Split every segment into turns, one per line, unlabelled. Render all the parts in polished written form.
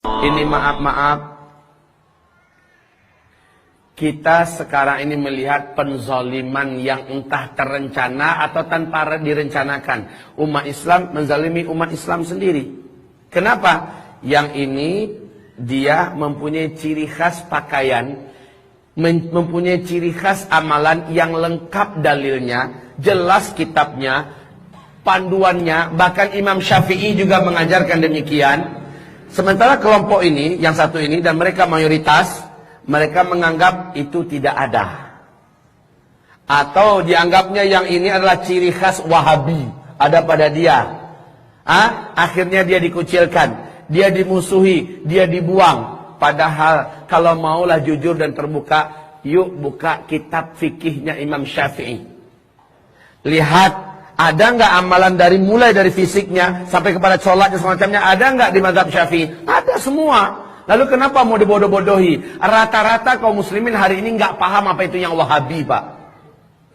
Ini maaf-maaf, kita sekarang ini melihat penzaliman yang entah terencana atau tanpa direncanakan. Umat Islam menzalimi umat Islam sendiri. Kenapa? Yang ini dia mempunyai ciri khas pakaian, mempunyai ciri khas amalan yang lengkap dalilnya, jelas kitabnya, panduannya, bahkan Imam Syafi'i juga mengajarkan demikian. Sementara kelompok ini, yang satu ini, dan mereka mayoritas, mereka menganggap itu tidak ada. Atau dianggapnya yang ini adalah ciri khas Wahabi, ada pada dia. Akhirnya dia dikucilkan, dia dimusuhi, dia dibuang. Padahal kalau maulah jujur dan terbuka, yuk buka kitab fikihnya Imam Syafi'i. Lihat. Ada nggak amalan dari mulai dari fisiknya sampai kepada sholatnya semacamnya, ada nggak di mazhab Syafi'i? Ada semua. Lalu kenapa mau dibodoh-bodohi? Rata-rata kaum muslimin hari ini nggak paham apa itu yang Wahabi, Pak.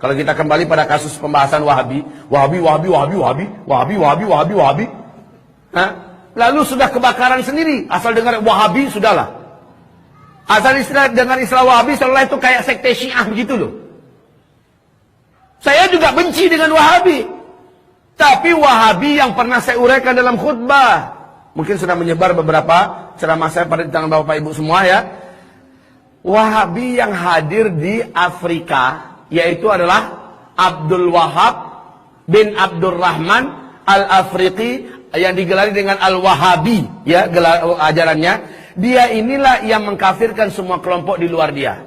Kalau kita kembali pada kasus pembahasan Wahabi. Lalu sudah kebakaran sendiri. Asal dengar Wahabi sudahlah. Asal dengar istilah Wahabi seolah itu kayak sekte Syiah begitu loh. Saya juga benci dengan Wahabi. Tapi Wahabi yang pernah saya uraikan dalam khutbah, mungkin sudah menyebar beberapa ceramah saya pada tangan Bapak Ibu semua ya. Wahabi yang hadir di Afrika, yaitu adalah Abdul Wahab bin Abdurrahman Al-Afriqi, yang digelari dengan Al-Wahabi, ya, gelar ajarannya. Dia inilah yang mengkafirkan semua kelompok di luar dia,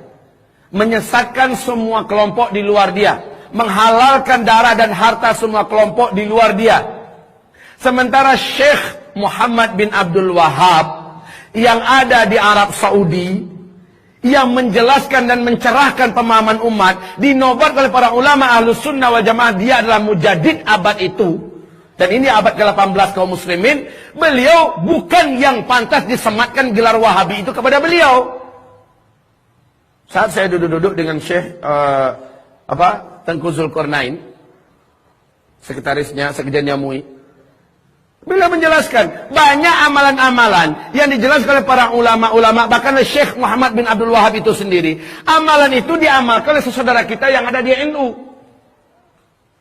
menyesatkan semua kelompok di luar dia, menghalalkan darah dan harta semua kelompok di luar dia. Sementara Syekh Muhammad bin Abdul Wahab yang ada di Arab Saudi, yang menjelaskan dan mencerahkan pemahaman umat, dinobatkan oleh para ulama Ahlus Sunnah wal Jamaah, dia adalah mujaddid abad itu. Dan ini abad ke-18 kaum muslimin. Beliau bukan yang pantas disematkan gelar Wahabi itu kepada beliau. Saat saya duduk-duduk dengan Syekh Tengku Zulkarnain, sekretarisnya, sekjennya MUI, beliau menjelaskan banyak amalan-amalan yang dijelaskan oleh para ulama-ulama, bahkan oleh Syekh Muhammad bin Abdul Wahab itu sendiri. Amalan itu diamalkan oleh saudara kita yang ada di NU.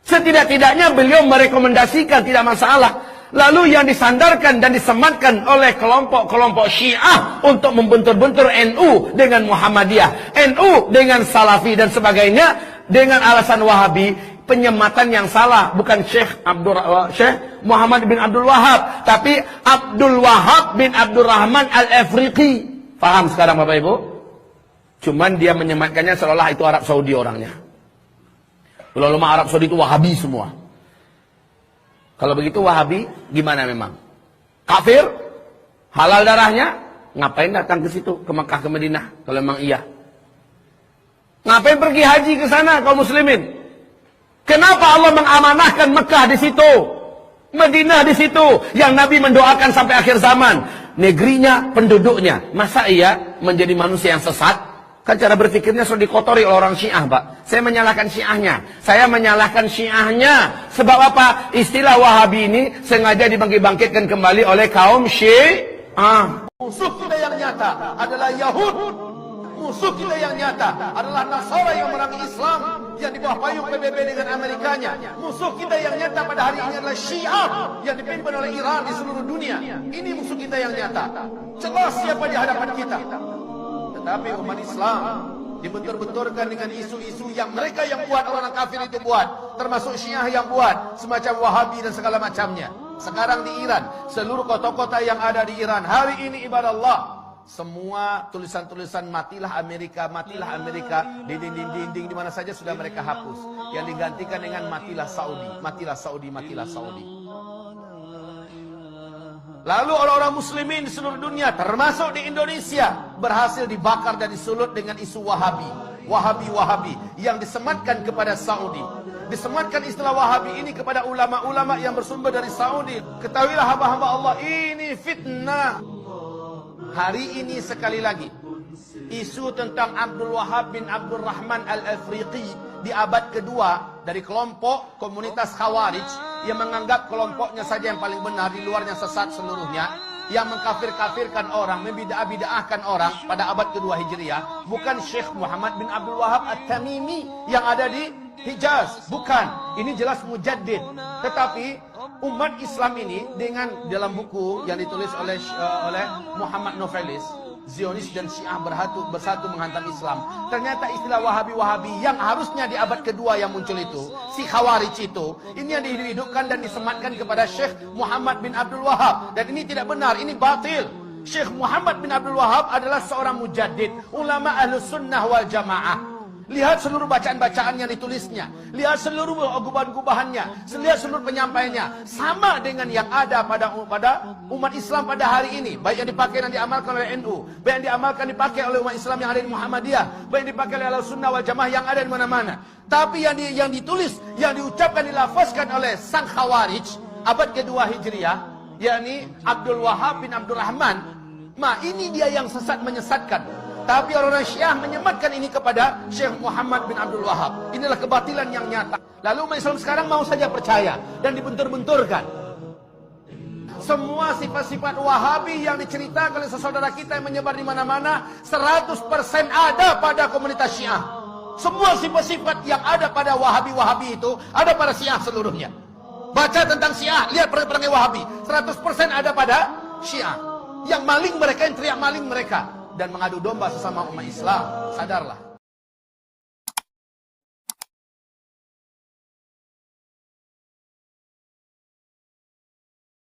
Setidak-tidaknya beliau merekomendasikan, tidak masalah. Lalu yang disandarkan dan disematkan oleh kelompok-kelompok Syiah untuk membentur-bentur NU dengan Muhammadiyah, NU dengan Salafi dan sebagainya, dengan alasan Wahabi, penyematan yang salah. Bukan Syekh Muhammad bin Abdul Wahab, tapi Abdul Wahab bin Abdurrahman Al-Afriqi. Paham sekarang Bapak Ibu? Cuman dia menyematkannya seolah itu Arab Saudi orangnya. Ulama Arab Saudi itu Wahabi semua. Kalau begitu Wahabi gimana memang? Kafir? Halal darahnya? Ngapain datang ke situ, ke Mekah, ke Madinah? Kalau memang iya. Ngapain pergi haji ke sana kaum muslimin? Kenapa Allah mengamanahkan Mekah di situ, Madinah di situ, yang Nabi mendoakan sampai akhir zaman, negerinya, penduduknya? Masa iya menjadi manusia yang sesat? Kan cara berpikirnya sudah dikotori oleh orang Syiah, Pak. Saya menyalahkan Syiahnya. Saya menyalahkan Syiahnya. Sebab apa? Istilah Wahabi ini sengaja dibangkit-bangkitkan kembali oleh kaum Syiah. Musuh kita yang nyata adalah Yahud. Musuh kita yang nyata adalah Nasara yang merangi Islam, yang di bawah payung PBB dengan Amerikanya. Musuh kita yang nyata pada hari ini adalah Syiah, yang dipimpin oleh Iran di seluruh dunia. Ini musuh kita yang nyata. Jelas siapa di hadapan kita. Tetapi umat Islam dibentur-benturkan dengan isu-isu yang mereka yang buat, orang kafir itu buat, termasuk Syiah yang buat, semacam Wahabi dan segala macamnya. Sekarang di Iran, seluruh kota-kota yang ada di Iran hari ini, ibadah Allah, semua tulisan-tulisan matilah Amerika di dinding-dinding di mana saja sudah mereka hapus, yang digantikan dengan matilah Saudi, matilah Saudi, matilah Saudi. Lalu orang-orang muslimin di seluruh dunia, termasuk di Indonesia, berhasil dibakar dan disulut dengan isu Wahabi, Wahabi yang disematkan kepada Saudi. Disematkan istilah Wahabi ini kepada ulama-ulama yang bersumber dari Saudi. Ketahuilah hamba-hamba Allah, ini fitnah. Hari ini sekali lagi, isu tentang Abdul Wahab bin Abdurrahman Al-Afriqi di abad kedua dari kelompok komunitas Khawarij yang menganggap kelompoknya saja yang paling benar, di luarnya sesat seluruhnya. yang mengkafir-kafirkan orang, membidah-bidahkan orang pada abad kedua Hijriah bukan Syekh Muhammad bin Abdul Wahab At-Tamimi yang ada di Hijaz, bukan. Ini jelas mujaddid. Tetapi umat Islam ini dengan dalam buku yang ditulis oleh Muhammad Novelis, Zionis dan Syiah bersatu menghantam Islam. Ternyata istilah Wahabi-Wahabi yang harusnya di abad kedua yang muncul itu, si Khawarij itu, ini yang dihidupkan dan disematkan kepada Syekh Muhammad bin Abdul Wahab. Dan ini tidak benar, ini batil. Syekh Muhammad bin Abdul Wahab adalah seorang mujaddid, ulama Ahlus Sunnah wal Jamaah. Lihat seluruh bacaan-bacaan yang ditulisnya. Lihat seluruh gubahan-gubahannya. Lihat seluruh penyampaiannya. Sama dengan yang ada pada umat Islam pada hari ini. Baik yang dipakai dan diamalkan oleh NU. Baik yang dipakai oleh umat Islam yang ada di Muhammadiyah. Baik yang dipakai oleh Sunnah wal Jamaah yang ada di mana-mana. Tapi yang ditulis, yang diucapkan, dilafazkan oleh sang Khawarij abad kedua Hijriah, yakni Abdul Wahab bin Abdul Rahman. Ini dia yang sesat menyesatkan. Tapi orang-orang Syiah menyematkan ini kepada Syekh Muhammad bin Abdul Wahab. Inilah kebatilan yang nyata. Lalu umat Islam sekarang mau saja percaya dan dibentur-benturkan. Semua sifat-sifat Wahabi yang diceritakan oleh saudara kita yang menyebar di mana-mana 100% ada pada komunitas Syiah. Semua sifat-sifat yang ada pada Wahabi-Wahabi itu ada pada Syiah seluruhnya. Baca tentang Syiah, lihat perangai Wahabi, 100% ada pada Syiah. Yang maling mereka, yang teriak maling mereka dan mengadu domba sesama umat Islam. Sadarlah.